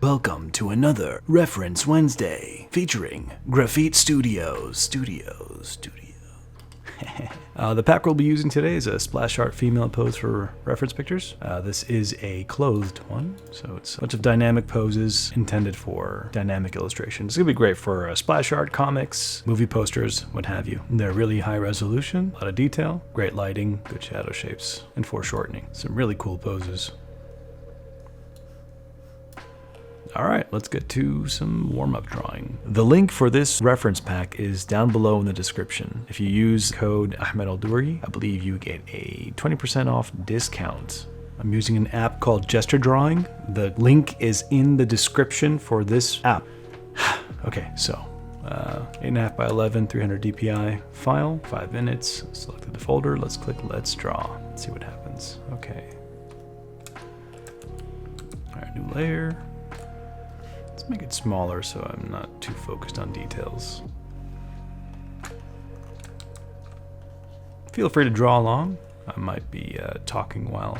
Welcome to another Reference Wednesday featuring Graphite Studios. The pack we'll be using today is a splash art female pose for reference pictures. This is a clothed one, so it's a bunch of dynamic poses intended for dynamic illustration. It's gonna be great for splash art, comics, movie posters, what have you. They're really high resolution, a lot of detail, great lighting, good shadow shapes, and foreshortening. Some really cool poses. All right, let's get to some warm-up drawing. The link for this reference pack is down below in the description. If you use code Aldoori, I believe you get a 20% off discount. I'm using an app called Gesture Drawing. The link is in the description for this app. Okay, so 8.5 by 11, 300 DPI file, 5 minutes. Selected the folder. Let's click Let's Draw. Let's see what happens. Okay. All right, new layer. Let's make it smaller so I'm not too focused on details. Feel free to draw along. I might be talking while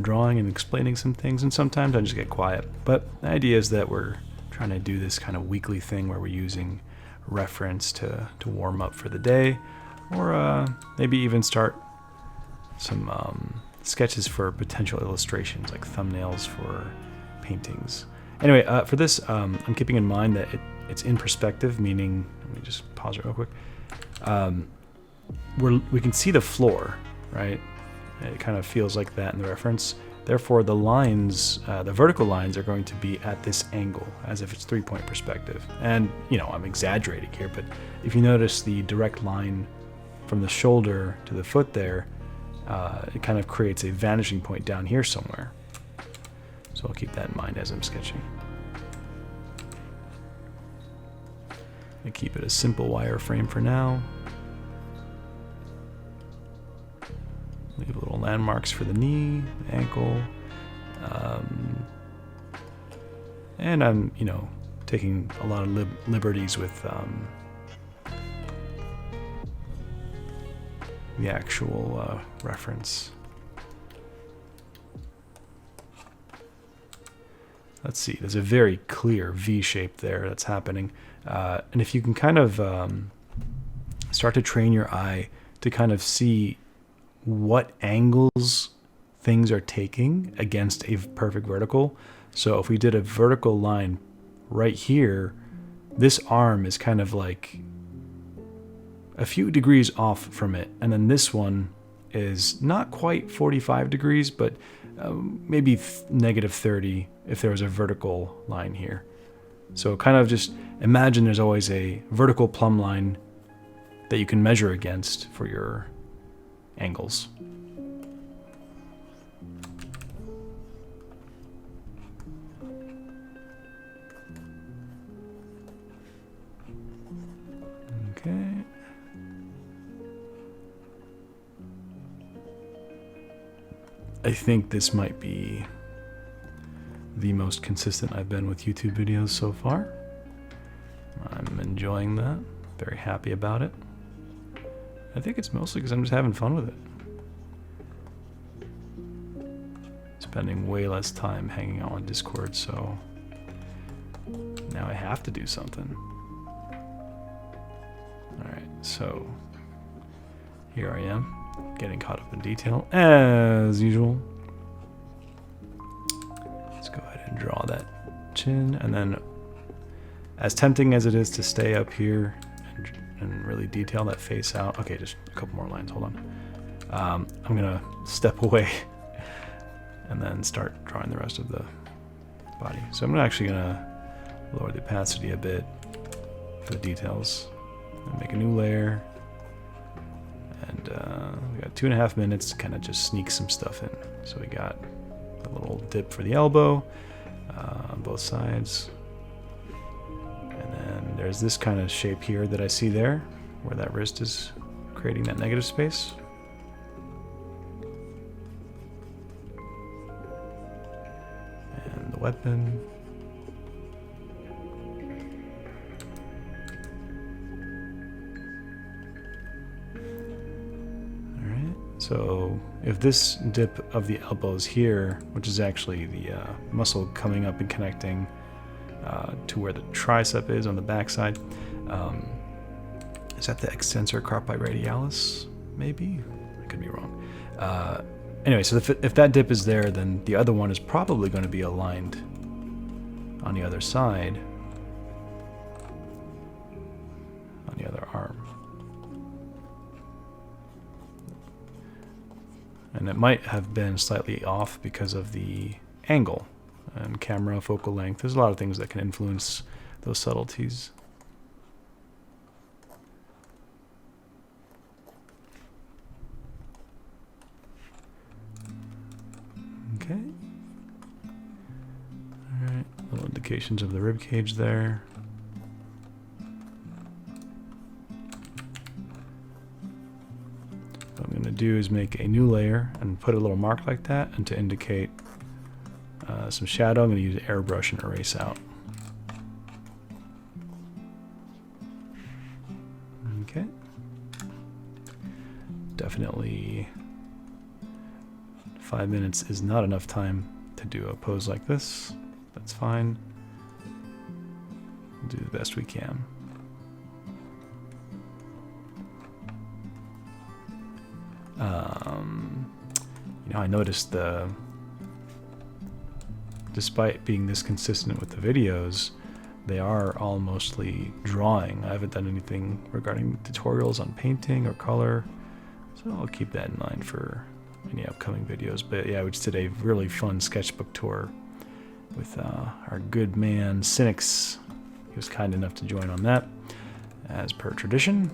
drawing and explaining some things, and sometimes I just get quiet. But the idea is that we're trying to do this kind of weekly thing where we're using reference to warm up for the day, or maybe even start some sketches for potential illustrations, like thumbnails for paintings. Anyway, for this, I'm keeping in mind that it's in perspective, meaning, let me just pause it real quick. We can see the floor, right? It kind of feels like that in the reference. Therefore, the lines, the vertical lines are going to be at this angle, as if it's 3-point perspective. And, you know, I'm exaggerating here, but if you notice the direct line from the shoulder to the foot there, it kind of creates a vanishing point down here somewhere. So I'll keep that in mind as I'm sketching. I keep it a simple wireframe for now. Leave little landmarks for the knee, the ankle. And I'm, you know, taking a lot of liberties with the actual reference. Let's see, there's a very clear V shape there that's happening. And if you can kind of start to train your eye to kind of see what angles things are taking against a perfect vertical. So if we did a vertical line right here, this arm is kind of like a few degrees off from it. And then this one is not quite 45 degrees, but maybe negative 30 if there was a vertical line here. So kind of just imagine there's always a vertical plumb line that you can measure against for your angles. Okay. I think this might be the most consistent I've been with YouTube videos so far. I'm enjoying that. Very happy about it. I think it's mostly because I'm just having fun with it. Spending way less time hanging out on Discord, so now I have to do something. Alright, so here I am, getting caught up in detail as usual. Let's go ahead and draw that chin, and then as tempting as it is to stay up here and really detail that face out. Okay, just a couple more lines, hold on. I'm gonna step away and then start drawing the rest of the body. So I'm actually gonna lower the opacity a bit for the details and make a new layer. And we got 2.5 minutes to kind of just sneak some stuff in. So we got a little dip for the elbow on both sides. And then there's this kind of shape here that I see there, where that wrist is creating that negative space. And the weapon. So if this dip of the elbow is here, which is actually the muscle coming up and connecting to where the tricep is on the backside, is that the extensor carpi radialis? Maybe? I could be wrong. Anyway, so if that dip is there, then the other one is probably going to be aligned on the other side, on the other arm. And it might have been slightly off because of the angle and camera focal length. There's a lot of things that can influence those subtleties. Okay. Alright, little indications of the rib cage there. What I'm going to do is make a new layer and put a little mark like that, and to indicate some shadow, I'm going to use airbrush and erase out. Okay. Definitely 5 minutes is not enough time to do a pose like this. That's fine. We'll do the best we can. You know, I noticed despite being this consistent with the videos, they are all mostly drawing. I haven't done anything regarding tutorials on painting or color, so I'll keep that in mind for any upcoming videos. But yeah, we just did a really fun sketchbook tour with our good man Cynics. He was kind enough to join on that, as per tradition,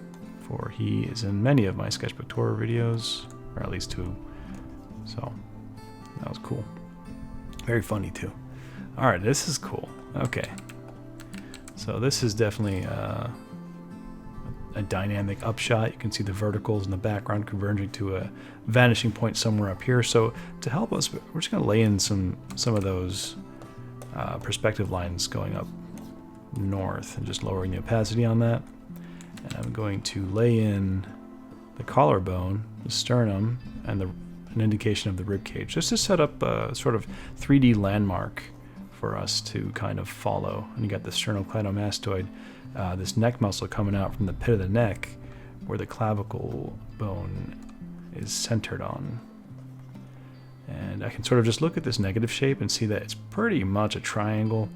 for he is in many of my sketchbook tour videos, or at least 2. So that was cool. Very funny too. Alright, this is cool. Okay. So this is definitely a dynamic upshot. You can see the verticals in the background converging to a vanishing point somewhere up here. So to help us, we're just going to lay in some of those perspective lines going up north and just lowering the opacity on that. And I'm going to lay in the collarbone, the sternum, and an indication of the rib cage, just to set up a sort of 3D landmark for us to kind of follow. And you got the sternocleidomastoid, this neck muscle coming out from the pit of the neck where the clavicle bone is centered on. And I can sort of just look at this negative shape and see that it's pretty much a triangle,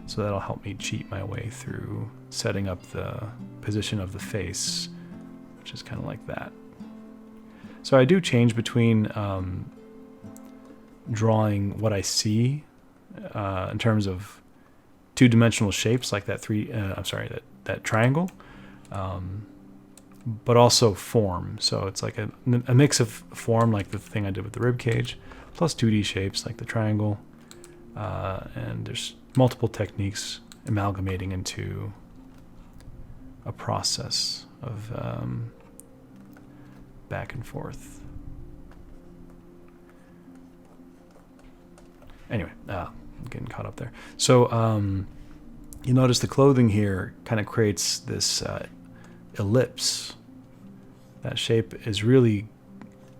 so that'll help me cheat my way through setting up the position of the face, which is kind of like that. So I do change between drawing what I see in terms of two-dimensional shapes like that that triangle, but also form. So it's like a mix of form, like the thing I did with the rib cage, plus 2D shapes like the triangle, and there's multiple techniques amalgamating into a process of back and forth. Anyway, I'm getting caught up there. So you notice the clothing here kind of creates this ellipse. That shape is really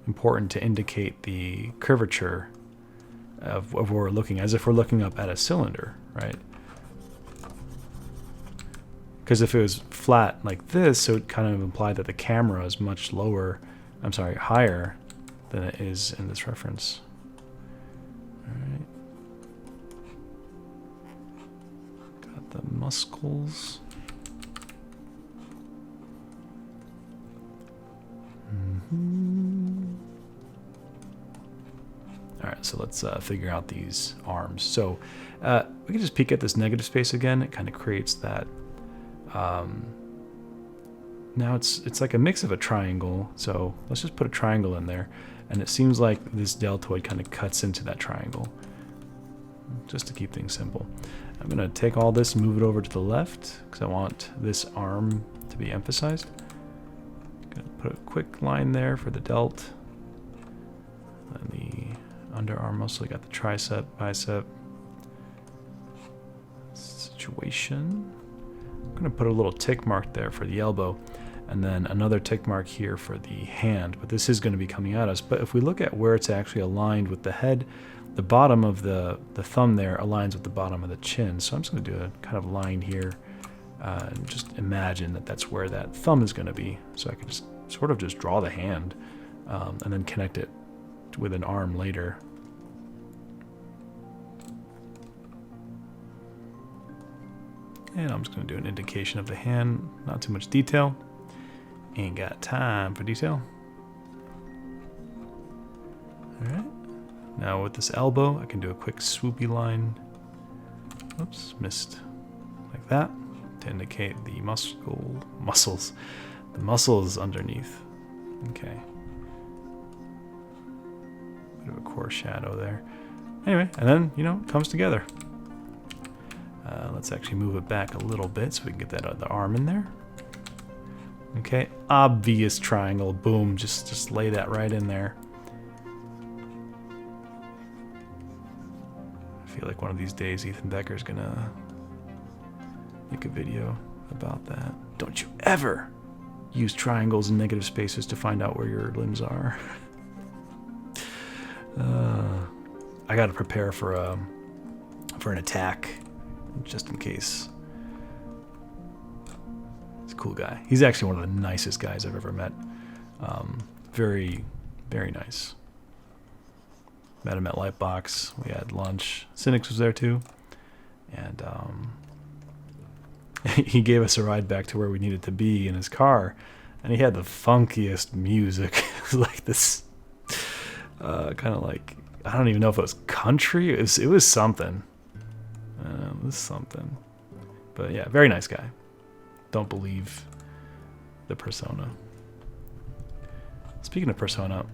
important to indicate the curvature of where we're looking, as if we're looking up at a cylinder, right? Because if it was flat like this, it would kind of imply that the camera is much higher than it is in this reference. All right. Got the muscles. All right, so let's figure out these arms. So we can just peek at this negative space again. It kind of creates that. Now it's like a mix of a triangle. So let's just put a triangle in there, and it seems like this deltoid kind of cuts into that triangle. Just to keep things simple, I'm gonna take all this and move it over to the left because I want this arm to be emphasized. Gonna put a quick line there for the delt. And the underarm muscle, got the tricep, bicep situation. I'm going to put a little tick mark there for the elbow. and then another tick mark here for the hand, but this is going to be coming at us. But if we look at where it's actually aligned with the head, the bottom of the thumb there aligns with the bottom of the chin. So I'm just going to do a kind of line here, and just imagine that that's where that thumb is going to be. So I can just sort of just draw the hand, and then connect it with an arm later. And I'm just going to do an indication of the hand, not too much detail. Ain't got time for detail. Alright. Now with this elbow, I can do a quick swoopy line. Oops, missed. Like that. To indicate the muscles. The muscles underneath. Okay. Bit of a core shadow there. Anyway, and then, you know, it comes together. Let's actually move it back a little bit so we can get that other arm in there. Okay, obvious triangle. Boom, just lay that right in there. I feel like one of these days Ethan Becker's gonna make a video about that. Don't you ever use triangles and negative spaces to find out where your limbs are. I gotta prepare for an attack, just in case. He's a cool guy. He's actually one of the nicest guys I've ever met. Very, very nice. Met him at Lightbox. We had lunch. Cynics was there too. And he gave us a ride back to where we needed to be in his car. And he had the funkiest music. Like this, kind of like, I don't even know if it was country. It was something. It was something. But yeah, very nice guy. Don't believe the persona. Speaking of Persona,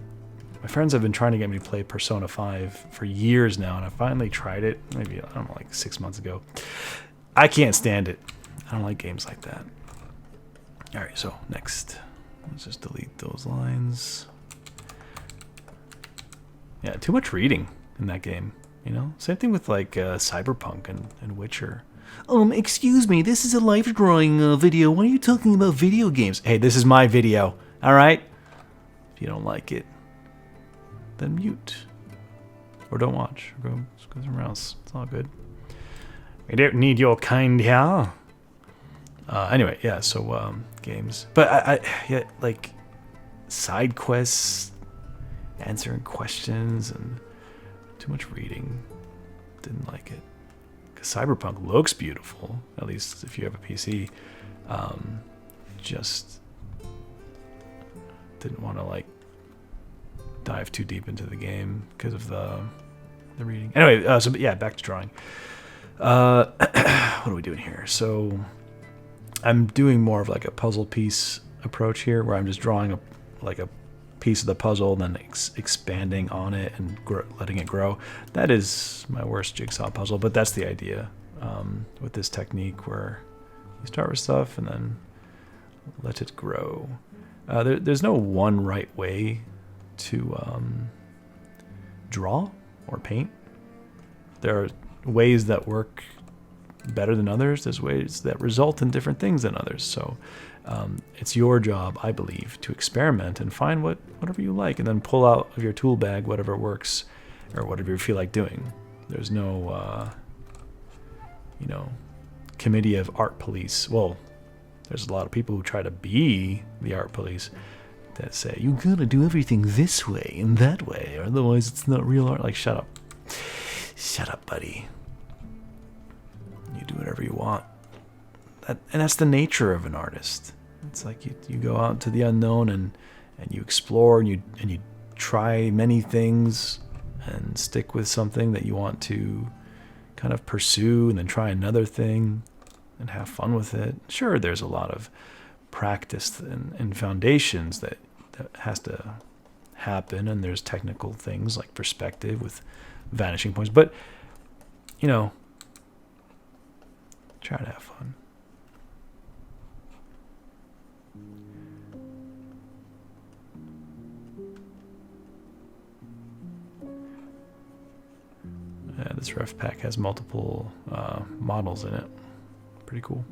my friends have been trying to get me to play Persona 5 for years now, and I finally tried it, maybe, I don't know, like 6 months ago. I can't stand it. I don't like games like that. Alright, so next. Let's just delete those lines. Yeah, too much reading in that game, you know? Same thing with like Cyberpunk and Witcher. Excuse me, this is a life drawing video. Why are you talking about video games? Hey, this is my video, alright? If you don't like it, then mute. Or don't watch. Or go somewhere else. It's all good. We don't need your kind here. Anyway, yeah, so games. But yeah, like side quests, answering questions, and too much reading. Didn't like it. Because Cyberpunk looks beautiful, at least if you have a PC. Just didn't want to like dive too deep into the game because of the reading. Anyway, so yeah, back to drawing. What are we doing here? So I'm doing more of like a puzzle piece approach here, where I'm just drawing a piece of the puzzle and then expanding on it and letting it grow. That is my worst jigsaw puzzle, but that's the idea with this technique, where you start with stuff and then let it grow. There's no one right way to draw or paint. There are ways that work better than others. There's ways that result in different things than others. So it's your job, I believe, to experiment and find whatever you like, and then pull out of your tool bag whatever works or whatever you feel like doing. There's no committee of art police. Well, there's a lot of people who try to be the art police that say, you gotta do everything this way and that way, or otherwise it's not real art. Like, shut up. Shut up, buddy. You do whatever you want. And that's the nature of an artist. It's like you go out into the unknown and you explore and you try many things and stick with something that you want to kind of pursue, and then try another thing and have fun with it. Sure, there's a lot of practice and foundations that has to happen, and there's technical things like perspective with vanishing points, but try to have fun. Yeah, this ref pack has multiple models in it. Pretty cool.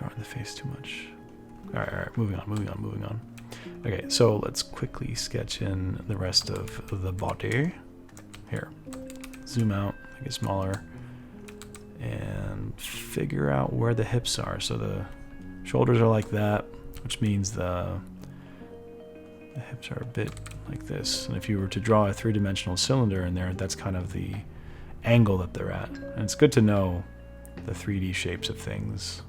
drawing the face too much. All right, moving on. Okay, so let's quickly sketch in the rest of the body. Here, zoom out, make it smaller, and figure out where the hips are. So the shoulders are like that, which means the hips are a bit like this. And if you were to draw a three-dimensional cylinder in there, that's kind of the angle that they're at. And it's good to know the 3D shapes of things.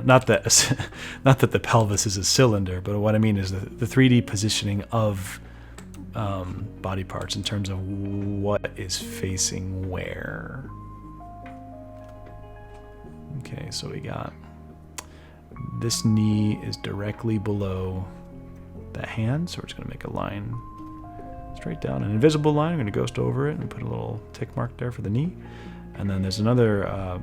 Not that the pelvis is a cylinder, but what I mean is the 3D positioning of body parts in terms of what is facing where. Okay, so we got this knee is directly below that hand, so we're just going to make a line straight down, an invisible line. I'm going to ghost over it and put a little tick mark there for the knee. And then there's another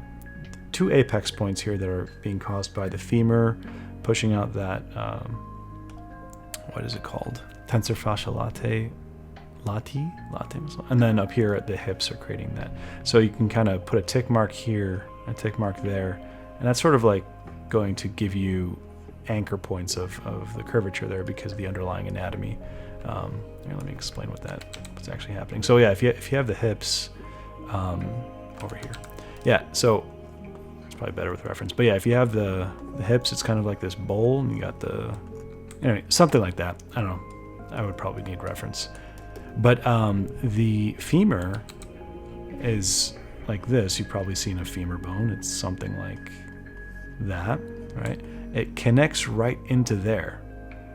2 apex points here that are being caused by the femur pushing out that, what is it called? Tensor fascia latae, and then up here at the hips are creating that. So you can kind of put a tick mark here, a tick mark there, and that's sort of like going to give you anchor points of the curvature there because of the underlying anatomy. Here, let me explain what's actually happening. So yeah, if you have the hips over here, yeah, so it's probably better with reference. But yeah, if you have the hips, it's kind of like this bowl, and you got the, anyway, something like that. I don't know. I would probably need reference. But the femur is like this. You've probably seen a femur bone. It's something like that, right? It connects right into there,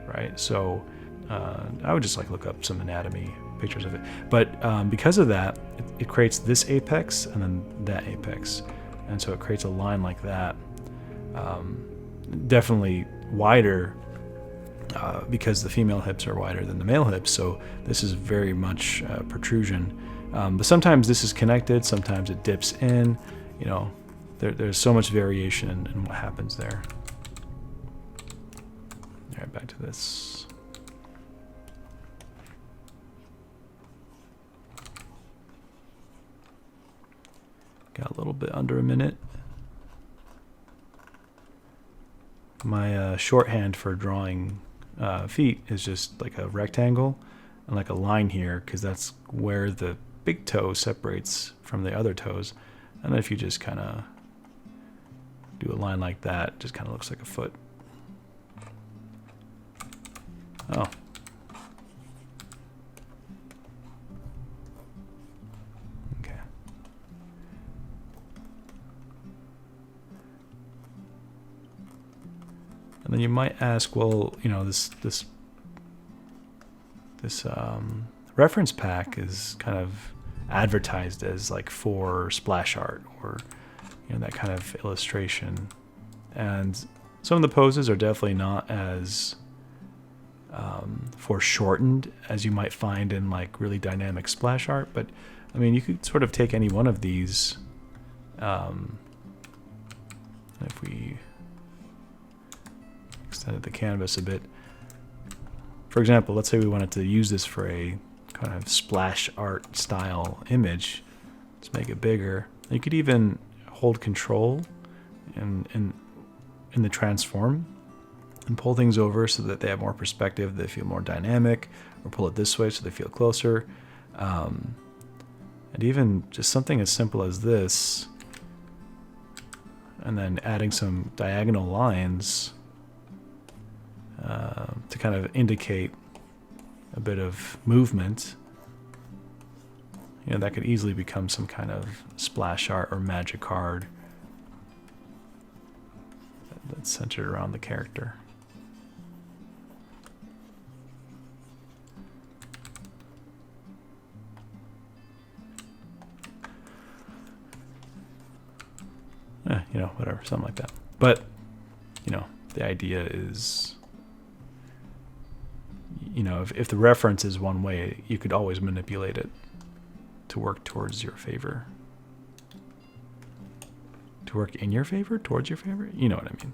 right? So I would just like look up some anatomy pictures of it. But because of that, it creates this apex and then that apex. And so it creates a line like that. Definitely wider because the female hips are wider than the male hips. So this is very much protrusion. But sometimes this is connected, sometimes it dips in. You know, there's so much variation in what happens there. All right, back to this. Got a little bit under a minute. My shorthand for drawing feet is just like a rectangle and like a line here, because that's where the big toe separates from the other toes. And then if you just kind of do a line like that, it just kind of looks like a foot. Oh. Okay. And then you might ask, well, you know, this reference pack is kind of advertised as like for splash art or, you know, that kind of illustration. And some of the poses are definitely not as foreshortened as you might find in like really dynamic splash art. But I mean, you could sort of take any one of these. If we extended the canvas a bit, for example, let's say we wanted to use this for a kind of splash art style image. Let's make it bigger. You could even hold control in the transform and pull things over so that they have more perspective, they feel more dynamic, or pull it this way so they feel closer. And even just something as simple as this, and then adding some diagonal lines to kind of indicate a bit of movement. You know, that could easily become some kind of splash art or magic card that's centered around the character. You know, whatever, something like that. But, you know, the idea is, you know, if the reference is one way, you could always manipulate it to work towards your favor. To work in your favor? Towards your favor? You know what I mean.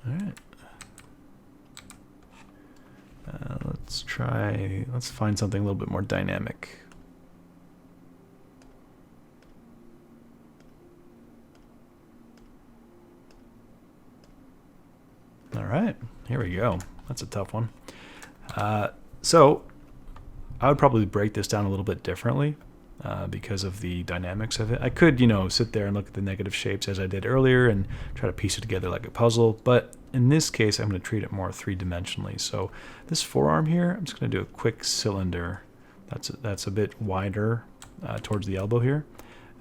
All right. let's find something a little bit more dynamic. All right, here we go. That's a tough one. So I would probably break this down a little bit differently because of the dynamics of it. I could, sit there and look at the negative shapes as I did earlier and try to piece it together like a puzzle. But in this case, I'm going to treat it more three-dimensionally. So this forearm here, I'm just going to do a quick cylinder. That's a bit wider towards the elbow here.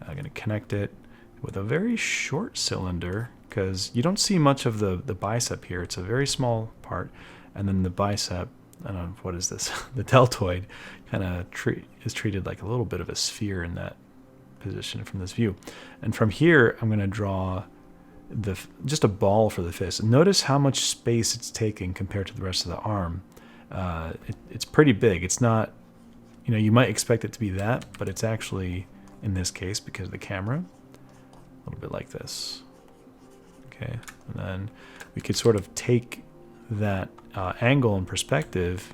I'm going to connect it with a very short cylinder because you don't see much of the bicep here. It's a very small part. And then the bicep, I don't know, what is this? The deltoid kind of is treated like a little bit of a sphere in that position from this view. And from here, I'm going to draw just a ball for the fist. Notice how much space it's taking compared to the rest of the arm. It's pretty big. It's not, you might expect it to be that, but it's actually, in this case, because of the camera, a little bit like this. Okay, and then we could sort of take that angle and perspective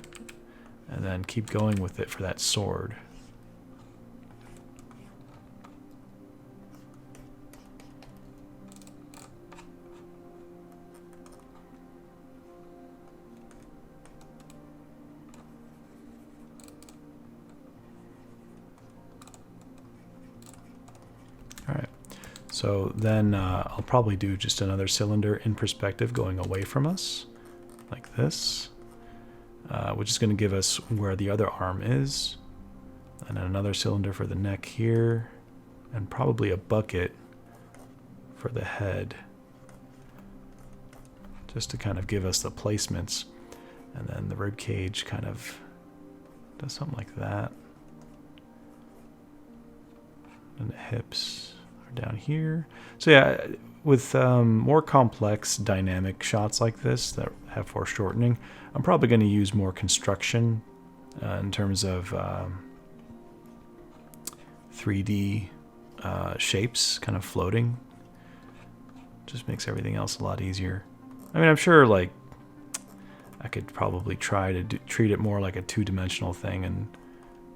and then keep going with it for that sword. All right, so then I'll probably do just another cylinder in perspective going away from us like this, which is going to give us where the other arm is, and then another cylinder for the neck here, and probably a bucket for the head, just to kind of give us the placements. And then the rib cage kind of does something like that, and the hips are down here. So yeah, with more complex dynamic shots like this that have foreshortening, I'm probably going to use more construction in terms of 3D shapes kind of floating. Just makes everything else a lot easier. I mean, I'm sure like I could probably try to treat it more like a two-dimensional thing and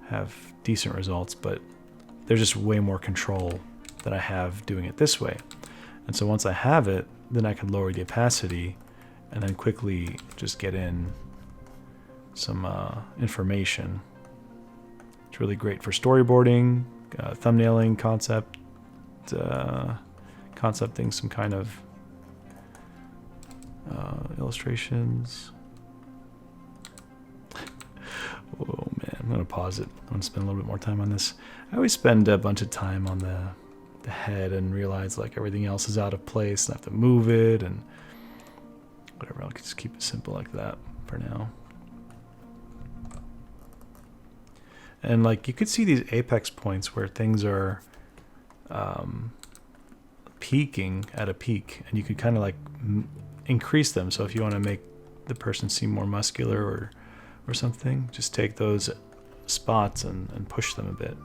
have decent results, but there's just way more control that I have doing it this way. And so once I have it, then I can lower the opacity and then quickly just get in some information. It's really great for storyboarding, thumbnailing, concepting some kind of illustrations. Oh man, I'm gonna pause it. I'm gonna spend a little bit more time on this. I always spend a bunch of time on the head and realize like everything else is out of place and I have to move it and whatever. I'll just keep it simple like that for now. And like you could see these apex points where things are peaking at a peak, and you could kind of like increase them. So if you want to make the person seem more muscular or something, just take those spots and push them a bit.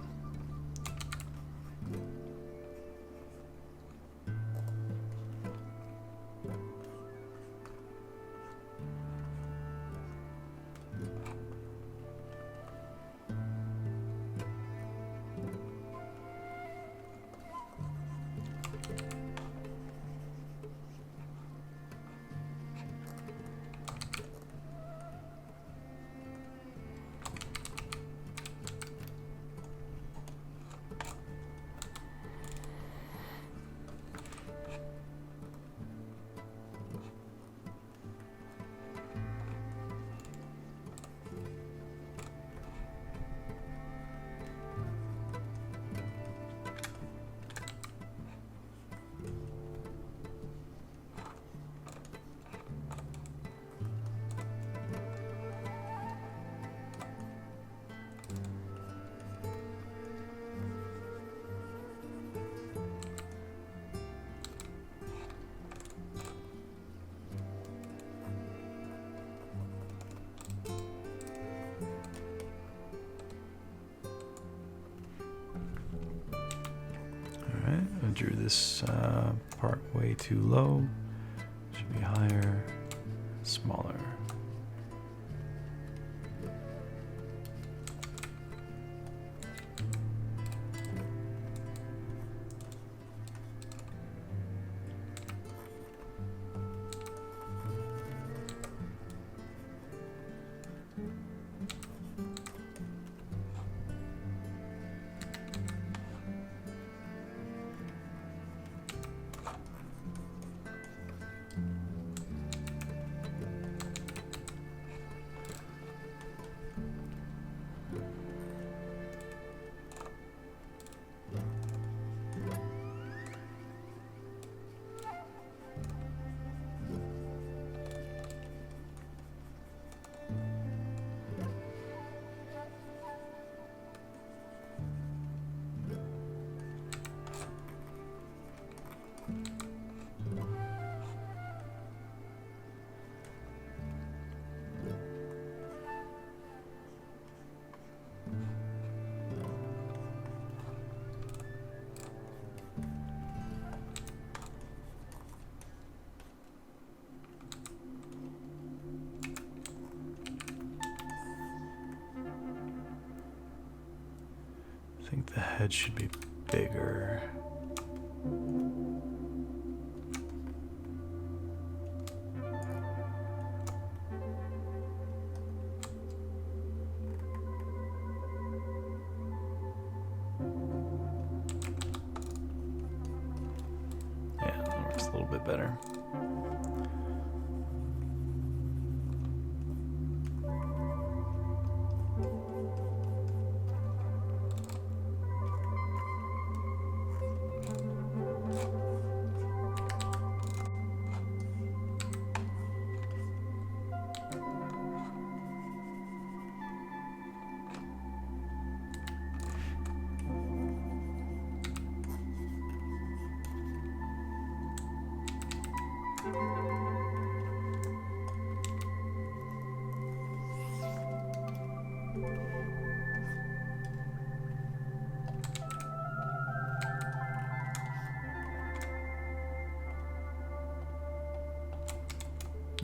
I drew this part way too low. Should be higher, smaller. think the head should be bigger. Yeah, that works a little bit better.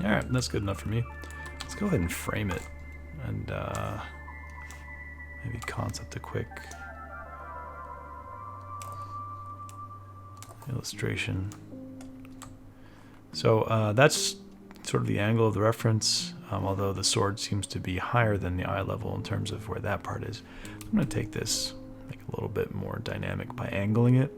Alright, that's good enough for me. Let's go ahead and frame it and maybe concept a quick illustration. So that's sort of the angle of the reference, although the sword seems to be higher than the eye level in terms of where that part is. I'm going to take this, make it a little bit more dynamic by angling it.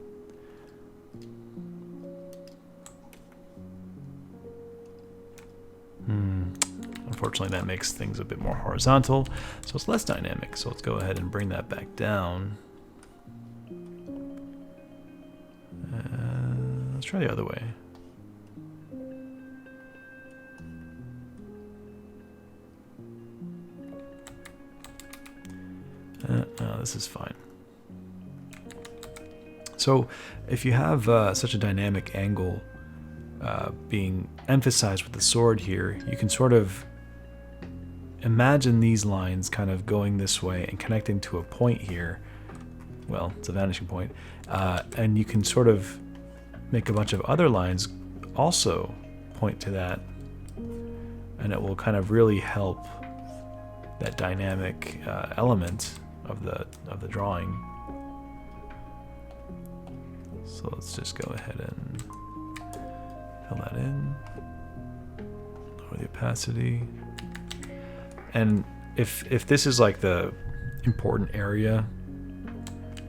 Unfortunately, that makes things a bit more horizontal, so it's less dynamic. So let's go ahead and bring that back down. Let's try the other way. No, this is fine. So if you have such a dynamic angle being emphasized with the sword here, you can sort of imagine these lines kind of going this way and connecting to a point here. Well, it's a vanishing point. And you can sort of make a bunch of other lines also point to that. And it will kind of really help that dynamic element of the drawing. So let's just go ahead and fill that in. Lower the opacity. And if this is like the important area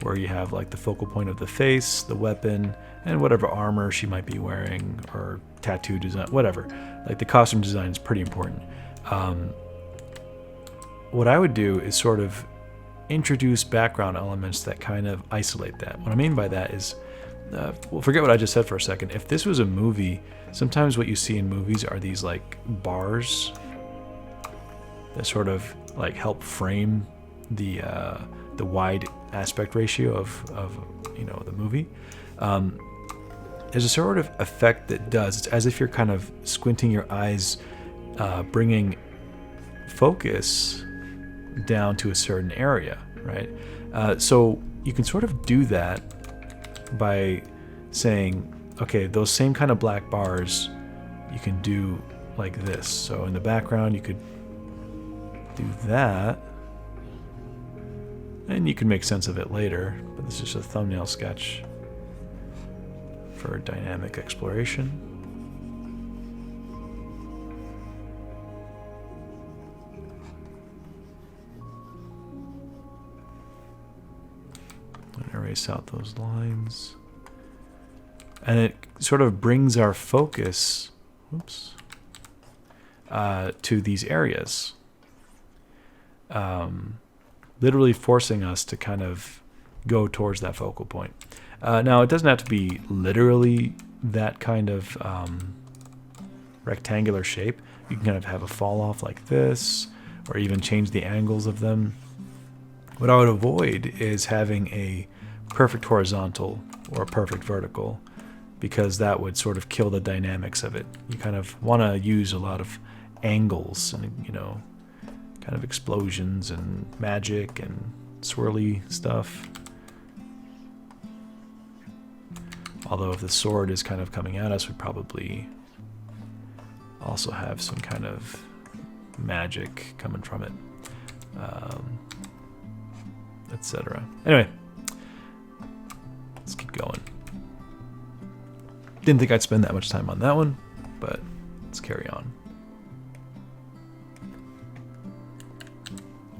where you have like the focal point of the face, the weapon, and whatever armor she might be wearing, or tattoo design, whatever, like the costume design is pretty important. What I would do is sort of introduce background elements that kind of isolate that. What I mean by that is, well, forget what I just said for a second. If this was a movie, sometimes what you see in movies are these like bars that sort of like help frame the wide aspect ratio of you know, the movie. There's a sort of effect that does. It's as if you're kind of squinting your eyes, bringing focus down to a certain area, right? So you can sort of do that by saying, okay, those same kind of black bars you can do like this. So in the background you could do that, and you can make sense of it later, but this is a thumbnail sketch for dynamic exploration. And erase out those lines, and it sort of brings our focus, whoops, to these areas. Literally forcing us to kind of go towards that focal point. Now, it doesn't have to be literally that kind of rectangular shape. You can kind of have a fall off like this, or even change the angles of them. What I would avoid is having a perfect horizontal or a perfect vertical, because that would sort of kill the dynamics of it. You kind of want to use a lot of angles and, you know, kind of explosions and magic and swirly stuff. Although if the sword is kind of coming at us, we'd probably also have some kind of magic coming from it, etc. Anyway, Didn't think I'd spend that much time on that one, but let's carry on.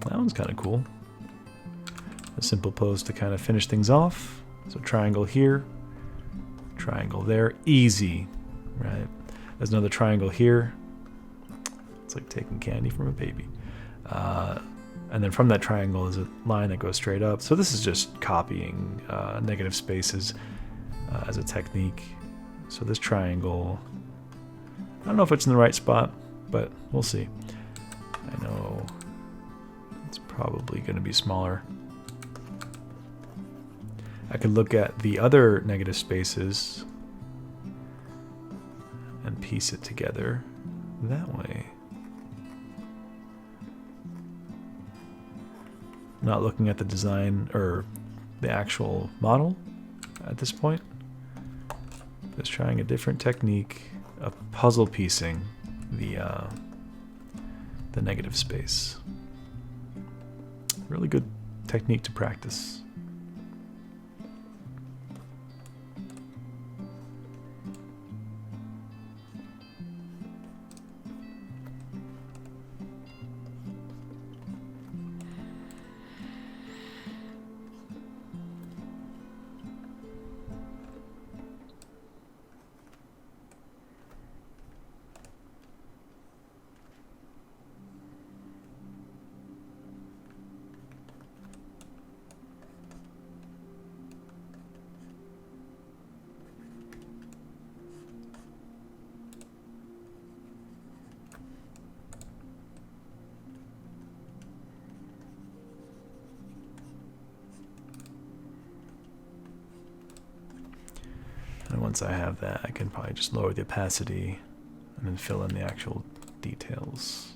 That one's kind of cool. A simple pose to kind of finish things off. So triangle here, triangle there, easy, right? There's another triangle here. It's like taking candy from a baby. And then from that triangle is a line that goes straight up. So this is just copying negative spaces as a technique. So this triangle, I don't know if it's in the right spot, but we'll see. I know it's probably going to be smaller. I could look at the other negative spaces and piece it together that way. Not looking at the design or the actual model at this point. Just trying a different technique of puzzle piecing the negative space. Really good technique to practice. And once I have that, I can probably just lower the opacity and then fill in the actual details.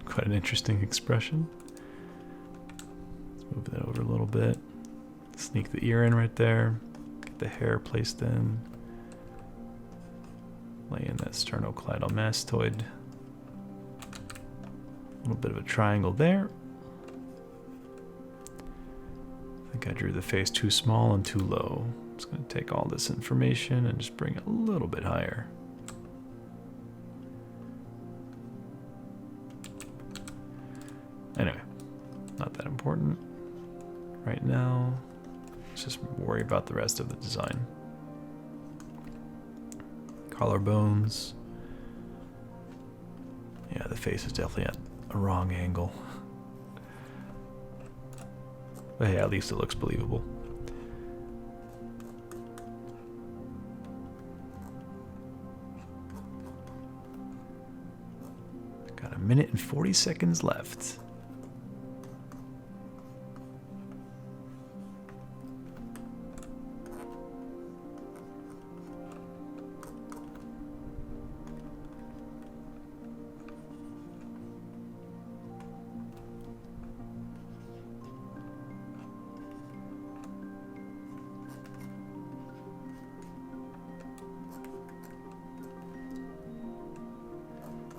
Quite an interesting expression. Let's move that over a little bit. Sneak the ear in right there. Get the hair placed in. Lay in that sternocleidomastoid. A little bit of a triangle there. I think I drew the face too small and too low. I'm just going to take all this information and just bring it a little bit higher. Anyway, not that important right now. Let's just worry about the rest of the design. Collarbones. Yeah, the face is definitely at a wrong angle. But hey, at least it looks believable. Got 1 minute and 40 seconds left.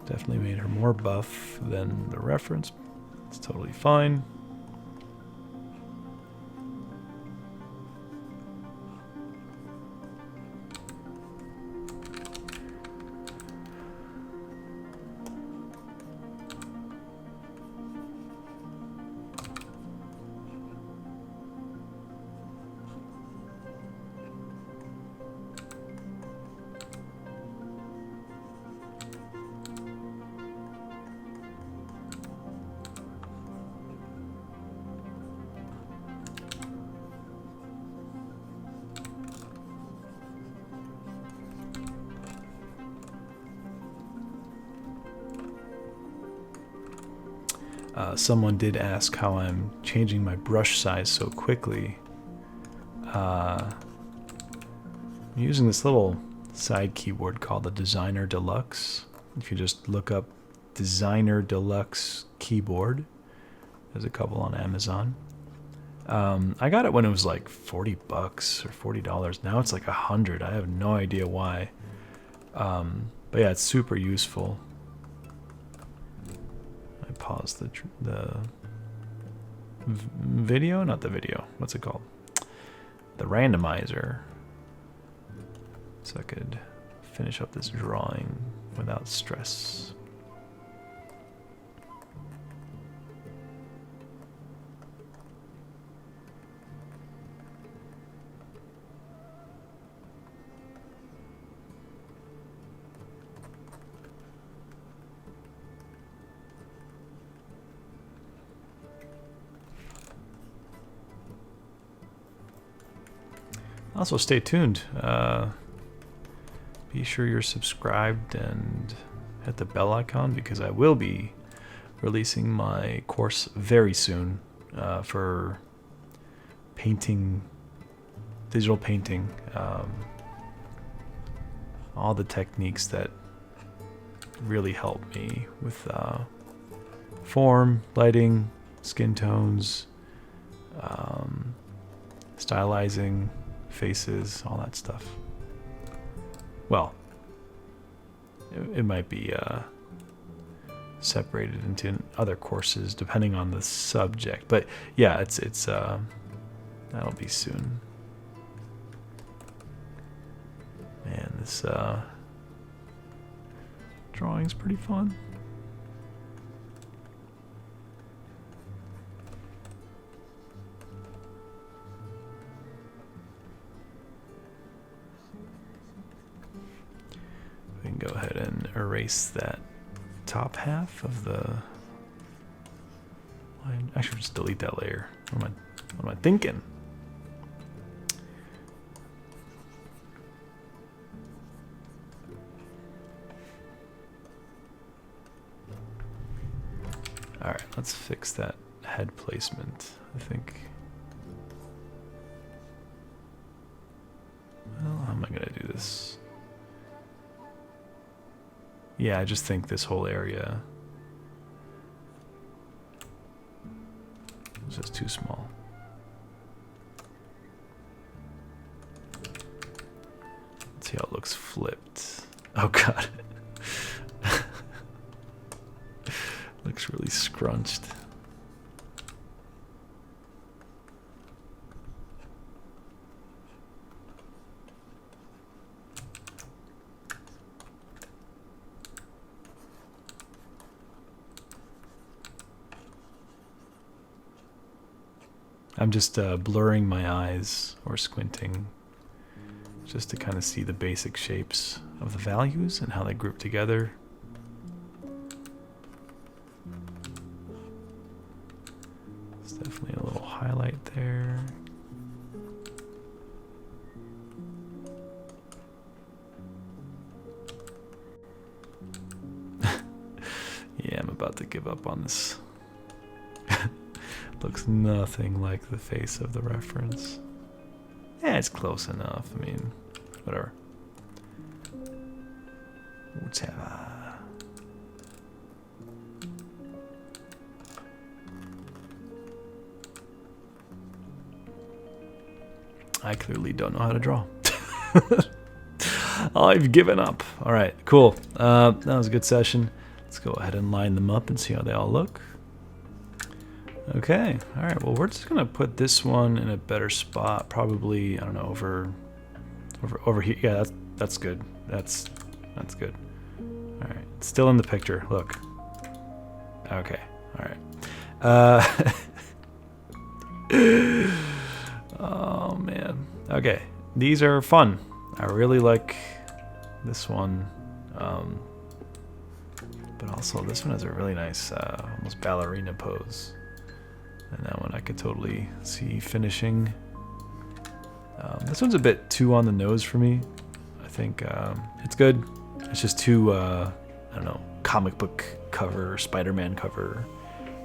Definitely made her more buff than the reference. It's totally fine. Someone did ask how I'm changing my brush size so quickly. I'm using this little side keyboard called the Designer Deluxe. If you just look up Designer Deluxe keyboard. There's a couple on Amazon. I got it when it was like $40 or $40. Now it's like $100. I have no idea why. But yeah, it's super useful. I paused the video, not the video. What's it called? The randomizer. So I could finish up this drawing without stress. Also, stay tuned. Be sure you're subscribed and hit the bell icon, because I will be releasing my course very soon for painting, digital painting, all the techniques that really help me with form, lighting, skin tones, stylizing, faces, all that stuff. Well, it might be separated into other courses depending on the subject, but yeah, it's that'll be soon. Man, this drawing's pretty fun. We can go ahead and erase that top half of the line. I should just delete that layer. What am I thinking? All right, let's fix that head placement. I think. Well, how am I gonna do this? Yeah, I just think this whole area is just too small. Let's see how it looks flipped. Oh god. Looks really scrunched. I'm just blurring my eyes or squinting just to kind of see the basic shapes of the values and how they group together. There's definitely a little highlight there. Yeah, I'm about to give up on this. Looks nothing like the face of the reference. Yeah, it's close enough. I mean, whatever. Whatever. I clearly don't know how to draw. I've given up. All right, cool. That was a good session. Let's go ahead and line them up and see how they all look. Okay, all right, well, we're just gonna put this one in a better spot, probably, I don't know, over here. Yeah, that's good. That's good. All right, it's still in the picture, look. Okay, all right. Oh man. Okay, these are fun. I really like this one, but also this one has a really nice, almost ballerina pose. And that one I could totally see finishing. This one's a bit too on the nose for me. I think it's good. It's just too, I don't know, comic book cover, Spider-Man cover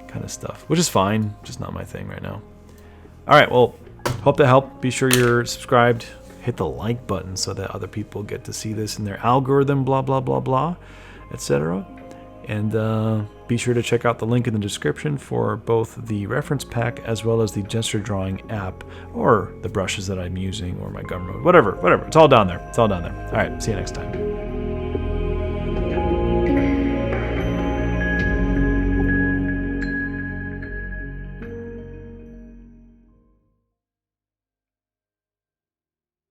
kind of stuff, which is fine. Just not my thing right now. All right, well, hope that helped. Be sure you're subscribed. Hit the like button so that other people get to see this in their algorithm, blah, blah, blah, blah, etc. And be sure to check out the link in the description for both the reference pack as well as the gesture drawing app, or the brushes that I'm using, or my Godmode, whatever. It's all down there. All right, see you next time.